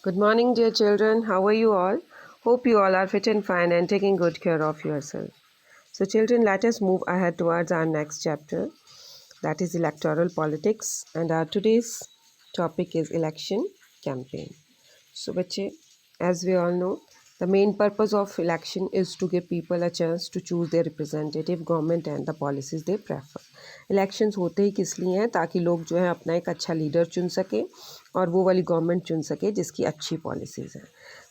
Good morning, dear children. How are you all? Hope you all are fit and fine and taking good care of yourself. So, children, let us move ahead towards our next chapter, that is electoral politics, and our today's topic is election campaign. So, बच्चे, as we all know, the main purpose of election is to give people a chance to choose their representative government and the policies they prefer. Elections होते ही किस लिए हैं? ताकि लोग जो है अपना एक अच्छा लीडर चुन सके और वो वाली गवर्नमेंट चुन सके जिसकी अच्छी पॉलिसीज़ हैं।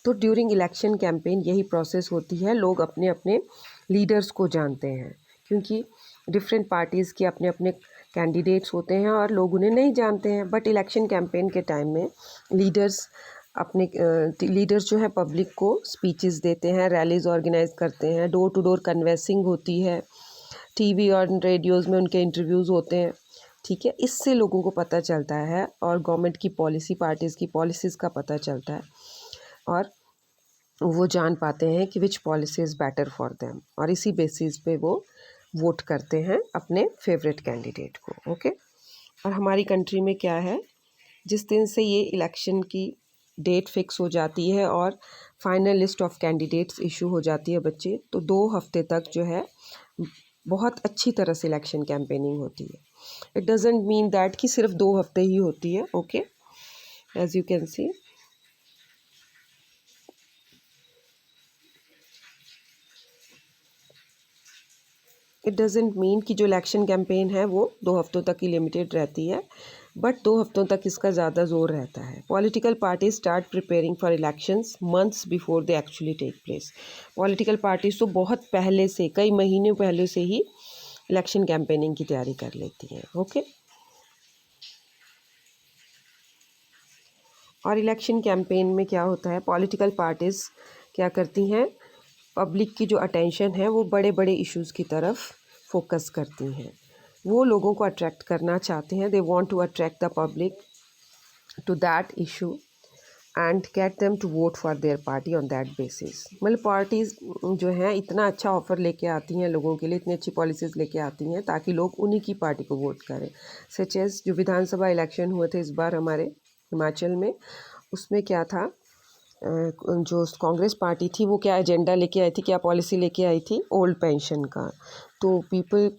तो ड्यूरिंग इलेक्शन कैंपेन यही प्रोसेस होती है, लोग अपने अपने लीडर्स को जानते हैं क्योंकि डिफरेंट पार्टीज़ के अपने अपने कैंडिडेट्स होते हैं और लोग उन्हें नहीं जानते हैं। बट इलेक्शन कैंपेन के टाइम में लीडर्स जो है पब्लिक को स्पीचेस देते हैं, रैलीज ऑर्गेनाइज करते हैं, डोर टू डोर कन्वेंसिंग होती है, टीवी और रेडियोज़ में उनके इंटरव्यूज़ होते हैं। ठीक है, इससे लोगों को पता चलता है और गवर्नमेंट की पॉलिसी, पार्टीज़ की पॉलिसीज़ का पता चलता है और वो जान पाते हैं कि विच policy is better for them, और इसी बेसिस पे वो वोट करते हैं अपने फेवरेट कैंडिडेट को। ओके, और हमारी कंट्री में क्या है, जिस दिन से ये इलेक्शन की डेट फिक्स हो जाती है और final list of candidates issue हो जाती है बच्चे, तो 2 हफ्ते तक जो है बहुत अच्छी तरह से इलेक्शन कैंपेनिंग होती है। इट डजेंट मीन दैट कि सिर्फ 2 हफ्ते ही होती है। Okay, as you can see, it doesn't mean कि जो इलेक्शन कैंपेन है वो 2 हफ्तों तक ही लिमिटेड रहती है, बट 2 हफ्तों तक इसका ज़्यादा जोर रहता है। Political parties start preparing for elections months before they actually take place. Political parties तो बहुत पहले से, कई महीने पहले से ही इलेक्शन कैंपेनिंग की तैयारी कर लेती हैं। ओके, और इलेक्शन कैंपेन में क्या होता है, पॉलिटिकल पार्टीज़ क्या करती हैं, पब्लिक की जो अटेंशन है वो बड़े बड़े इश्यूज़ की तरफ फोकस करती हैं। वो लोगों को अट्रैक्ट करना चाहते हैं, they want to attract the public to that issue and get them to vote for their party on that basis. मतलब पार्टीज़ जो हैं इतना अच्छा ऑफ़र लेके आती हैं लोगों के लिए, इतनी अच्छी पॉलिसीज़ लेके आती हैं ताकि लोग उन्हीं की पार्टी को वोट करें। सच एज़ जो विधानसभा इलेक्शन हुए थे इस बार हमारे हिमाचल में, उसमें क्या था, जो कांग्रेस पार्टी थी वो क्या एजेंडा लेके आई थी, क्या पॉलिसी लेके आई थी, ओल्ड पेंशन का। तो पीपल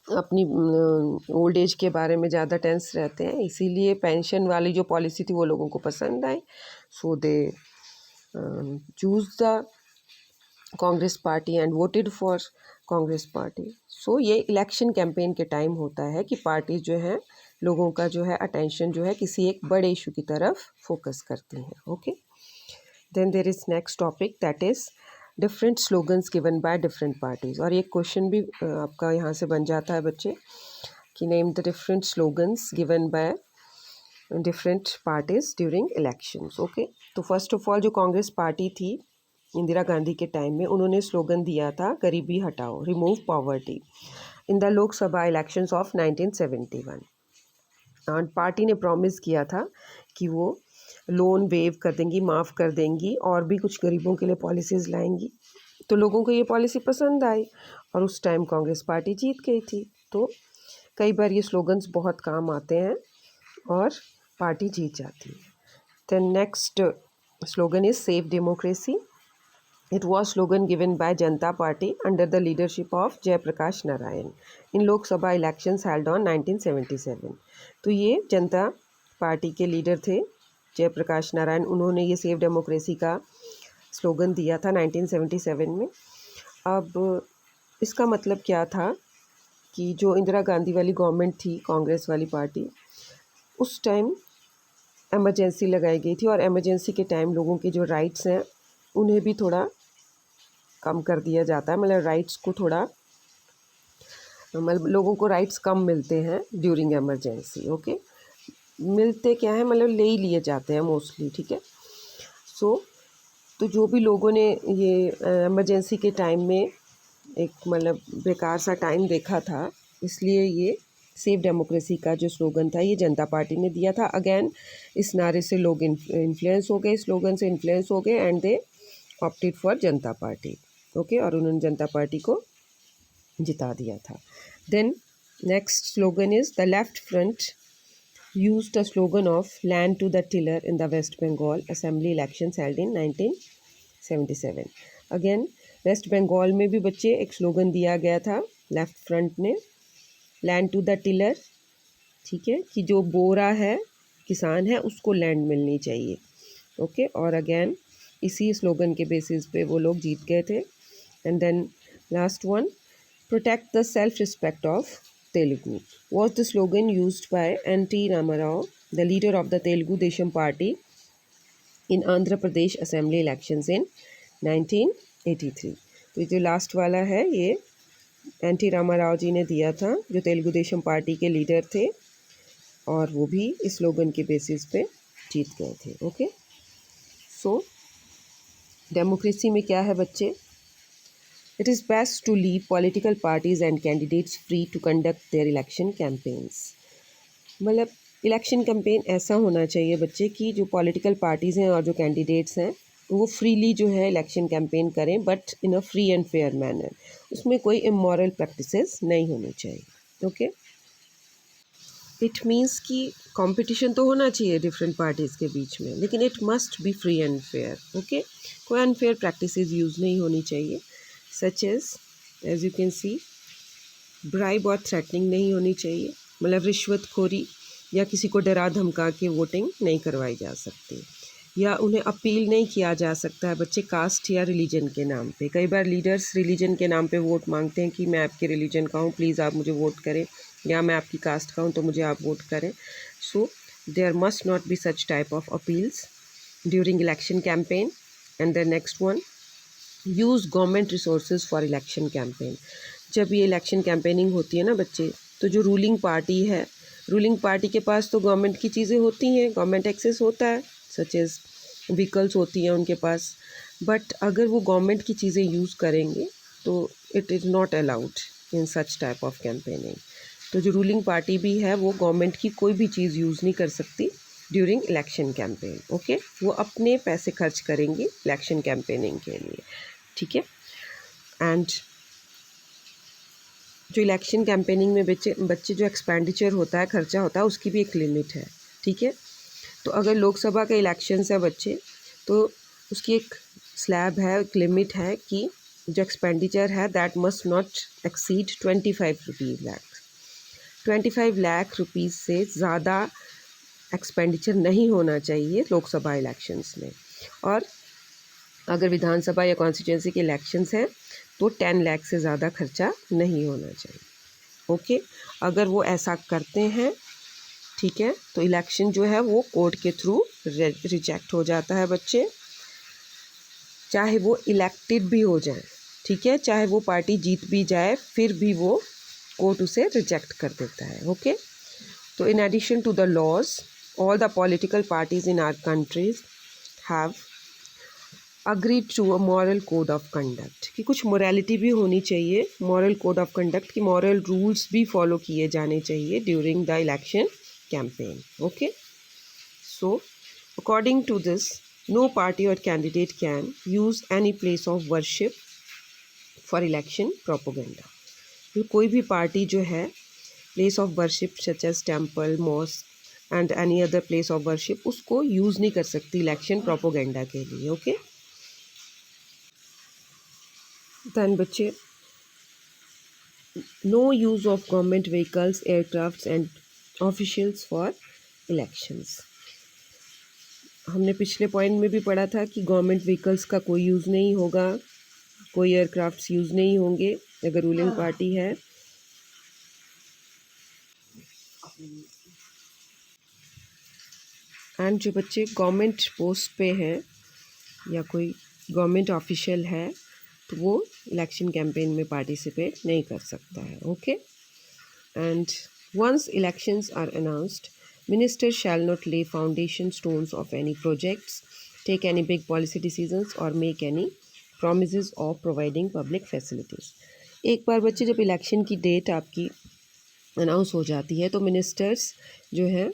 अपनी ओल्ड एज के बारे में ज़्यादा टेंस रहते हैं, इसीलिए पेंशन वाली जो पॉलिसी थी वो लोगों को पसंद आई। So they choose the Congress party and voted for Congress party. So ये इलेक्शन कैंपेन के टाइम होता है कि पार्टी जो है लोगों का जो है अटेंशन जो है किसी एक बड़े इशू की तरफ फोकस करती हैं। Okay, then there is next topic that is different slogans given by different parties. और ये क्वेश्चन भी आपका यहाँ से बन जाता है बच्चे कि name the different slogans given by different parties during elections. Okay, तो फर्स्ट ऑफ ऑल जो कांग्रेस पार्टी थी इंदिरा गांधी के टाइम में, उन्होंने स्लोगन दिया था गरीबी हटाओ, remove poverty, in the Lok Sabha elections of 1971। और पार्टी ने प्रॉमिस किया था कि वो लोन वेव कर देंगी, माफ़ कर देंगी और भी कुछ गरीबों के लिए पॉलिसीज़ लाएंगी। तो लोगों को ये पॉलिसी पसंद आई और उस टाइम कांग्रेस पार्टी जीत गई थी। तो कई बार ये स्लोगन्स बहुत काम आते हैं और पार्टी जीत जाती है। The next slogan is save democracy. It was slogan given by Janata Party under the leadership of Jayaprakash Narayan in Lok Sabha elections held on 1977। तो ये जनता पार्टी के लीडर थे जयप्रकाश नारायण, उन्होंने ये सेव डेमोक्रेसी का स्लोगन दिया था 1977 में। अब इसका मतलब क्या था कि जो इंदिरा गांधी वाली गवर्नमेंट थी, कांग्रेस वाली पार्टी, उस टाइम एमरजेंसी लगाई गई थी और एमरजेंसी के टाइम लोगों के जो राइट्स हैं उन्हें भी थोड़ा कम कर दिया जाता है। मतलब राइट्स को थोड़ा, मतलब लोगों को राइट्स कम मिलते हैं ड्यूरिंग इमरजेंसी। ओके, मिलते क्या है, मतलब ले ही लिए जाते हैं मोस्टली। ठीक है, सो तो जो भी लोगों ने ये इमरजेंसी के टाइम में एक मतलब बेकार सा टाइम देखा था, इसलिए ये सेव डेमोक्रेसी का जो स्लोगन था ये जनता पार्टी ने दिया था। अगेन इस नारे से लोग इन्फ्लुएंस हो गए, स्लोगन से इन्फ्लुएंस हो गए and they opted for Janata party. Okay, और उन्होंने जनता पार्टी को जिता दिया था। Then next slogan is the left front used the slogan of land to the tiller in the West Bengal Assembly elections held in 1977. Again West Bengal में भी बच्चे एक स्लोगन दिया गया था लेफ्ट फ्रंट ने, लैंड टू द टिलर, ठीक है, कि जो बोरा है किसान है उसको लैंड मिलनी चाहिए। ओके, और अगेन इसी स्लोगन के बेसिस पे वो लोग जीत गए थे। And then last one, protect the self respect of Telugu was the slogan used by N.T. Ramarao, the leader of the Telugu Desam Party in Andhra Pradesh Assembly elections in 1983। तो जो last वाला है ये NT. Rama Rao जी ने दिया था, जो Telugu Desam party के लीडर थे, और वो भी इस स्लोगन के बेसिस पे जीत गए थे। ओके, सो डेमोक्रेसी में क्या है बच्चे? It is best to leave political parties and candidates free to conduct their election campaigns। मतलब इलेक्शन कैंपेन ऐसा होना चाहिए बच्चे कि जो पॉलिटिकल पार्टीज़ हैं और जो कैंडिडेट्स हैं वो फ्रीली जो है इलेक्शन कैंपेन करें, but in a free and fair manner. उसमें कोई इमोरल प्रैक्टिसेस नहीं होनी चाहिए। ओके, इट मीन्स कि कंपटीशन तो होना चाहिए डिफरेंट पार्टीज़ के बीच में, लेकिन it must be free and fair. Okay, कोई अनफेयर प्रैक्टिसेस यूज़ नहीं होनी चाहिए, such as you can see bribe और थ्रेटनिंग नहीं होनी चाहिए, मतलब रिश्वतखोरी या किसी को डरा धमका के वोटिंग नहीं करवाई जा सकती, या उन्हें अपील नहीं किया जा सकता है बच्चे कास्ट या रिलीजन के नाम पे। कई बार लीडर्स रिलीजन के नाम पे वोट मांगते हैं कि मैं आपके रिलीजन का हूँ, प्लीज़ आप मुझे वोट करें, या मैं आपकी कास्ट का हूँ तो मुझे आप वोट करें। So there must not be such type of appeals during election campaign. And the next one, use government resources for election campaign. जब ये इलेक्शन कैंपेनिंग होती है ना बच्चे, तो जो रूलिंग पार्टी है, रूलिंग पार्टी के पास तो गवर्नमेंट की चीज़ें होती हैं, गवर्नमेंट एक्सेस होता है, सच एज व्हीकल्स होती हैं उनके पास, बट अगर वो गवर्नमेंट की चीज़ें यूज़ करेंगे तो it is not allowed in such type of campaigning. तो जो रूलिंग पार्टी भी है वो गवर्नमेंट की कोई भी चीज़ यूज़ नहीं कर सकती ड्यूरिंग इलेक्शन कैंपेन। ओके, वो अपने पैसे खर्च करेंगे इलेक्शन कैंपेनिंग के लिए, ठीक है। एंड जो इलेक्शन कैंपेनिंग में बच्चे जो एक्सपेंडिचर होता है, खर्चा होता है, उसकी भी एक लिमिट है, ठीक है। तो अगर लोकसभा के इलेक्शंस है बच्चे, तो उसकी एक स्लैब है, एक लिमिट है कि जो एक्सपेंडिचर है that must not exceed 25 lakh. 25 lakh rupees से ज़्यादा एक्सपेंडिचर नहीं होना चाहिए लोकसभा इलेक्शंस में। और अगर विधानसभा या कॉन्स्टिट्यूंसी के इलेक्शंस हैं तो 10 लाख से ज़्यादा खर्चा नहीं होना चाहिए। ओके, अगर वो ऐसा करते हैं, ठीक है, तो इलेक्शन जो है वो कोर्ट के थ्रू रिजेक्ट हो जाता है बच्चे, चाहे वो इलेक्टेड भी हो जाए, ठीक है, चाहे वो पार्टी जीत भी जाए फिर भी वो कोर्ट उसे रिजेक्ट कर देता है। ओके, तो in addition to the laws, all the political parties in our countries have agreed to a moral code of conduct, कि कुछ मोरालिटी भी होनी चाहिए, मॉरल कोड ऑफ कंडक्ट, कि मॉरल रूल्स भी फॉलो किए जाने चाहिए during the election campaign. Okay, so according to this, no party or candidate can use any place of worship for election propaganda. कोई भी पार्टी जो है place of worship such as temple, mosque and any other place of worship उसको use नहीं कर सकती election propaganda के लिए। ओके, then बच्चे, no use of government vehicles, aircrafts and officials for elections। हमने पिछले पॉइंट में भी पढ़ा था कि गवर्नमेंट व्हीकल्स का कोई यूज़ नहीं होगा, कोई एयरक्राफ्ट्स यूज़ नहीं होंगे अगर रूलिंग पार्टी है। एंड जो बच्चे गवर्नमेंट पोस्ट पे हैं या कोई गवर्नमेंट ऑफिशियल है तो वो इलेक्शन कैंपेन में पार्टिसिपेट नहीं कर सकता है। Okay, and once elections are announced, minister shall not lay foundation stones of any projects, take any big policy decisions or make any promises of providing public facilities. एक बार बच्चे जब election की डेट आपकी अनाउंस हो जाती है तो मिनिस्टर्स जो हैं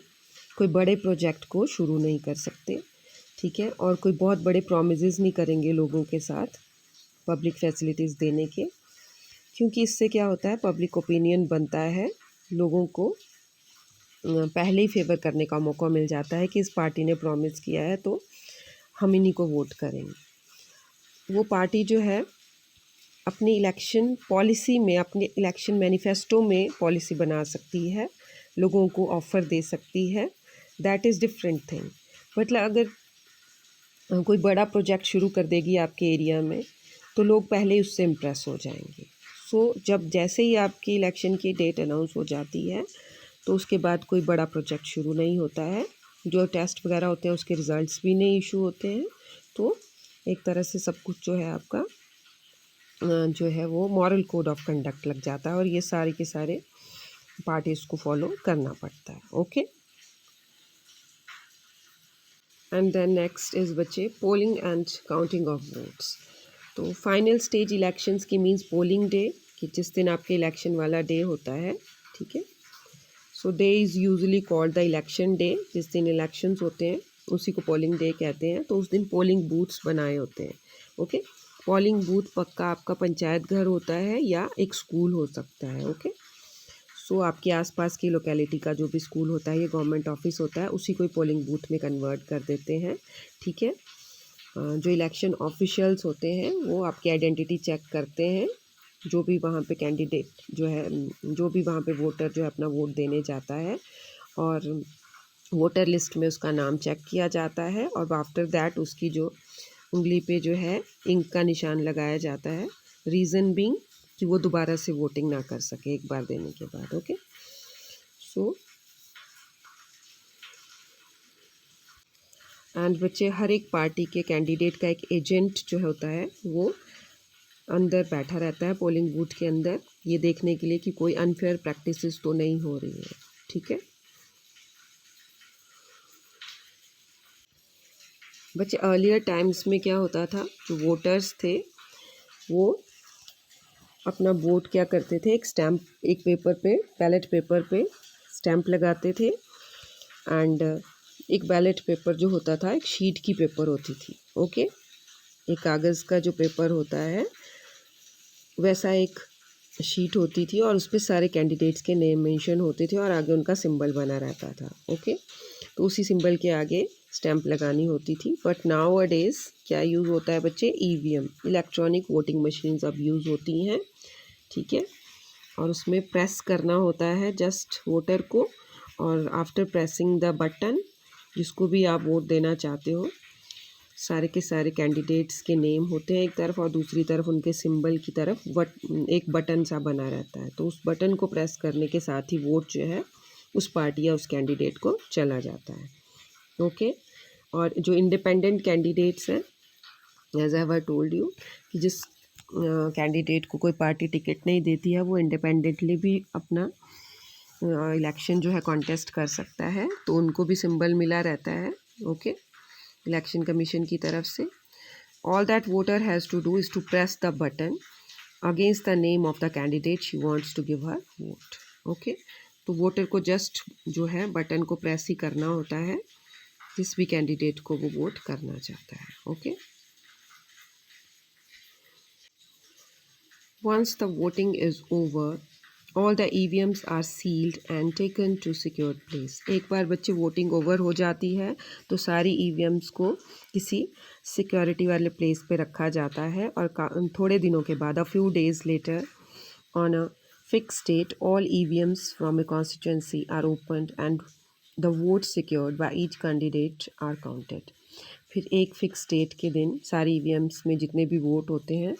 कोई बड़े प्रोजेक्ट को शुरू नहीं कर सकते, ठीक है, और कोई बहुत बड़े प्रॉमिसेस नहीं करेंगे लोगों के साथ पब्लिक फैसिलिटीज़ देने के, क्योंकि इससे क्या होता है, पब्लिक ओपिनियन बनता है, लोगों को पहले ही फेवर करने का मौका मिल जाता है कि इस पार्टी ने प्रॉमिस किया है तो हम इन्हीं को वोट करेंगे। वो पार्टी जो है अपनी इलेक्शन पॉलिसी में, अपने इलेक्शन मैनिफेस्टो में पॉलिसी बना सकती है, लोगों को ऑफ़र दे सकती है, दैट इज़ डिफरेंट थिंग। मतलब अगर कोई बड़ा प्रोजेक्ट शुरू कर देगी आपके एरिया में तो लोग पहले ही उससे इम्प्रेस हो जाएंगे। जब जैसे ही आपकी इलेक्शन की डेट अनाउंस हो जाती है तो उसके बाद कोई बड़ा प्रोजेक्ट शुरू नहीं होता है, जो टेस्ट वगैरह होते हैं उसके रिज़ल्ट्स भी नहीं इशू होते हैं। तो एक तरह से सब कुछ जो है आपका जो है वो मॉरल कोड ऑफ कंडक्ट लग जाता है और ये सारे के सारे पार्टीज़ को फॉलो करना पड़ता है। Okay, and then next is बच्चे polling and counting of votes. तो फाइनल स्टेज इलेक्शंस की मीन्स पोलिंग डे, कि जिस दिन आपके इलेक्शन वाला डे होता है, ठीक है। So day is usually called the election day, जिस दिन इलेक्शंस होते हैं उसी को पोलिंग डे कहते हैं। तो उस दिन पोलिंग बूथ्स बनाए होते हैं। ओके, पोलिंग बूथ पक्का आपका पंचायत घर होता है या एक स्कूल हो सकता है। ओके, सो आपके आसपास की लोकेलिटी का जो भी स्कूल होता है या गवर्नमेंट ऑफिस होता है उसी को पोलिंग बूथ में कन्वर्ट कर देते हैं, ठीक है। जो इलेक्शन ऑफिशियल्स होते हैं वो आपकी आइडेंटिटी चेक करते हैं, जो भी वहाँ पे कैंडिडेट जो है, जो भी वहाँ पे वोटर जो है अपना वोट देने जाता है, और वोटर लिस्ट में उसका नाम चेक किया जाता है और आफ्टर दैट उसकी जो उंगली पे जो है इंक का निशान लगाया जाता है, रीज़न बीइंग कि वो दोबारा से वोटिंग ना कर सके एक बार देने के बाद। ओके, सो एंड बच्चे हर एक पार्टी के कैंडिडेट का एक एजेंट जो होता है वो अंदर बैठा रहता है पोलिंग बूथ के अंदर, ये देखने के लिए कि कोई अनफेयर प्रैक्टिसेस तो नहीं हो रही है, ठीक है। बच्चे अर्लियर टाइम्स में क्या होता था, जो वोटर्स थे वो अपना वोट क्या करते थे, एक स्टैम्प, एक पेपर पे, बैलेट पेपर पे स्टैम्प लगाते थे। एंड एक बैलेट पेपर जो होता था एक शीट की पेपर होती थी। ओके, एक कागज़ का जो पेपर होता है वैसा एक शीट होती थी और उस पर सारे कैंडिडेट्स के नेम मेंशन होते थे और आगे उनका सिंबल बना रहता था। ओके, तो उसी सिंबल के आगे स्टैम्प लगानी होती थी। बट नाउ अ डेज़ क्या यूज़ होता है बच्चे, ईवीएम, इलेक्ट्रॉनिक वोटिंग मशीन्स अब यूज़ होती हैं, ठीक है। और उसमें प्रेस करना होता है जस्ट वोटर को, और आफ्टर प्रेसिंग द बटन, जिसको भी आप वोट देना चाहते हो, सारे के सारे कैंडिडेट्स के नेम होते हैं एक तरफ और दूसरी तरफ उनके सिंबल की तरफ एक बटन सा बना रहता है। तो उस बटन को प्रेस करने के साथ ही वोट जो है उस पार्टी या उस कैंडिडेट को चला जाता है। ओके, और जो इंडिपेंडेंट कैंडिडेट्स हैं, as I have told you, कि जिस कैंडिडेट को कोई पार्टी टिकट नहीं देती है वो इंडिपेंडेंटली भी अपना इलेक्शन जो है कॉन्टेस्ट कर सकता है, तो उनको भी सिंबल मिला रहता है। ओके, इलेक्शन कमीशन की तरफ से। All that voter has to do is to press the button against the name of the candidate she wants to give her vote. Okay, तो वोटर को जस्ट जो है बटन को प्रेस ही करना होता है जिस भी कैंडिडेट को वो वोट करना चाहता है। Okay, once the voting is over, all the EVMs are sealed and taken to secured place। एक बार बच्चे वोटिंग ओवर हो जाती है तो सारी EVMs को किसी सिक्योरिटी वाले प्लेस पे रखा जाता है और थोड़े दिनों के बाद, a few days later, on a fixed date, all EVMs from a constituency are opened and the votes secured by each candidate are counted। फिर एक फिक्स डेट के दिन सारी EVMs में जितने भी वोट होते हैं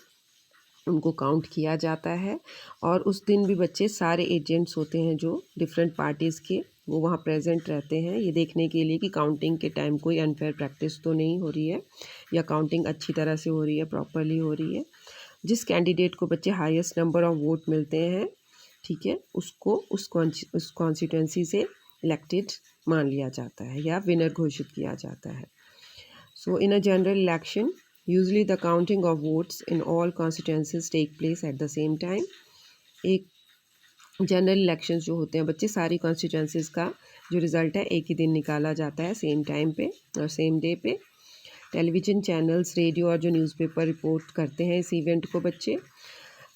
उनको काउंट किया जाता है, और उस दिन भी बच्चे सारे एजेंट्स होते हैं जो डिफरेंट पार्टीज़ के, वो वहाँ प्रेजेंट रहते हैं ये देखने के लिए कि काउंटिंग के टाइम कोई अनफेयर प्रैक्टिस तो नहीं हो रही है या काउंटिंग अच्छी तरह से हो रही है, प्रॉपरली हो रही है। जिस कैंडिडेट को बच्चे हाईएस्ट नंबर ऑफ वोट मिलते हैं, ठीक है, उसको उस कॉन्स्टिट्यूंसी से इलेक्टेड मान लिया जाता है या विनर घोषित किया जाता है। So in a general election usually the counting of votes in all constituencies take place at the same time। एक जनरल इलेक्शंस जो होते हैं बच्चे, सारी कॉन्स्टिट्यूंसीज़ का जो रिज़ल्ट है एक ही दिन निकाला जाता है, सेम टाइम पे और सेम डे पे। टेलीविज़न चैनल्स, रेडियो और जो न्यूज़पेपर रिपोर्ट करते हैं इस इवेंट को बच्चे।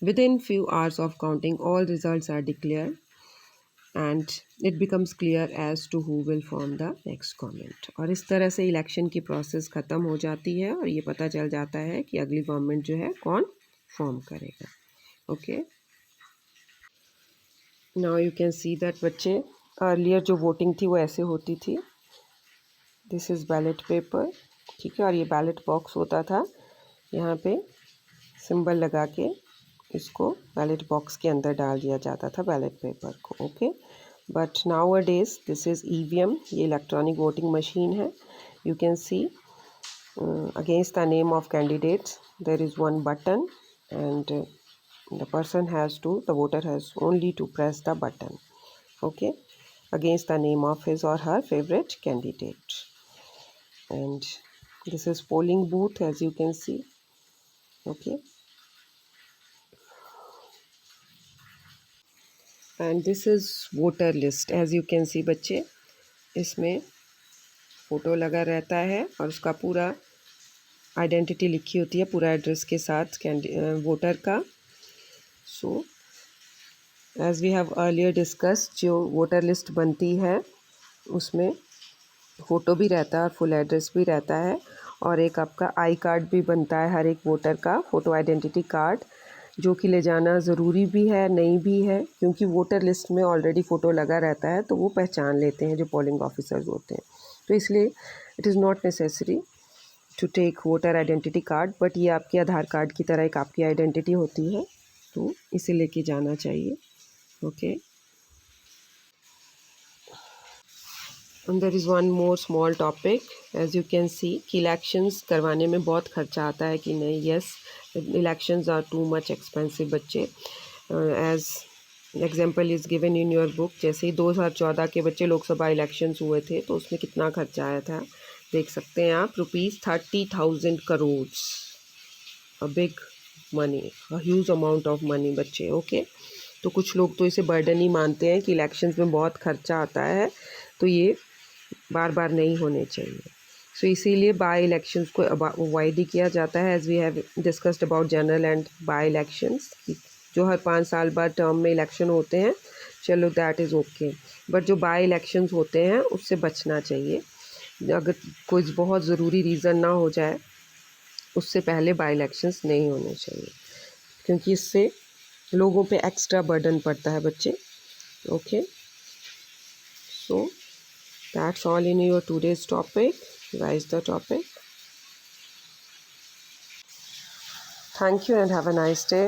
Within few hours of counting all results are declare and it becomes clear as to who will form the next government. और इस तरह से इलेक्शन की प्रोसेस ख़त्म हो जाती है और ये पता चल जाता है कि अगली गवर्नमेंट जो है कौन फॉर्म करेगा। Okay, now you can see that बच्चे, अर्लियर जो वोटिंग थी वो ऐसे होती थी। दिस इज़ बैलेट पेपर, ठीक है, और ये बैलेट बॉक्स होता था, यहाँ पे सिंबल लगा के इसको बैलेट बॉक्स के अंदर डाल दिया जाता था बैलेट पेपर को। Okay, but now a days this is EVM, ये इलेक्ट्रॉनिक वोटिंग मशीन है। You can C against the name of candidates there is one button, and the voter has only to press the button, okay, against the name of his or her favorite candidate. And this is polling booth, as you can see. Okay, and this is voter list, as you can see बच्चे, इसमें photo लगा रहता है और उसका पूरा identity लिखी होती है पूरा एड्रेस के साथ वोटर का। So as we have earlier discuss, जो वोटर लिस्ट बनती है उसमें फ़ोटो भी रहता है और फुल एड्रेस भी रहता है, और एक आपका आई कार्ड भी बनता है हर एक वोटर का, फ़ोटो आइडेंटिटी कार्ड, जो कि ले जाना ज़रूरी भी है, नहीं भी है, क्योंकि वोटर लिस्ट में ऑलरेडी फ़ोटो लगा रहता है तो वो पहचान लेते हैं जो पोलिंग ऑफिसर्स होते हैं। तो इसलिए it is not necessary to take voter identity card, but ये आपके आधार कार्ड की तरह एक आपकी आइडेंटिटी होती है, तो इसे लेके जाना चाहिए। Okay, and there is one more small topic, as you can see कि इलेक्शंस करवाने में बहुत खर्चा आता है कि नहीं। Yes, elections are too much expensive बच्चे, as example is given in your book. जैसे ही 2014 के बच्चे लोकसभा इलेक्शंस हुए थे तो उसमें कितना खर्चा आया था, देख सकते हैं आप, ₹30,000 crore, a big money, a huge amount of money बच्चे। ओके, तो कुछ लोग तो इसे बर्डन ही मानते हैं कि इलेक्शंस में बहुत खर्चा आता है, तो ये बार बार नहीं होने चाहिए। सो इसीलिए बाई इलेक्शंस को अवॉइड ही किया जाता है, as we have discussed about general and by elections, जो हर 5 साल बाद टर्म में इलेक्शन होते हैं, चलो दैट इज़ ओके, बट जो बाई इलेक्शंस होते हैं उससे बचना चाहिए। अगर कोई बहुत ज़रूरी रीज़न ना हो जाए उससे पहले बाई इलेक्शंस नहीं होने चाहिए, क्योंकि इससे लोगों पे एक्स्ट्रा बर्डन पड़ता है बच्चे। Okay, so that's all in your today's topic. Revise the topic. Thank you and have a nice day.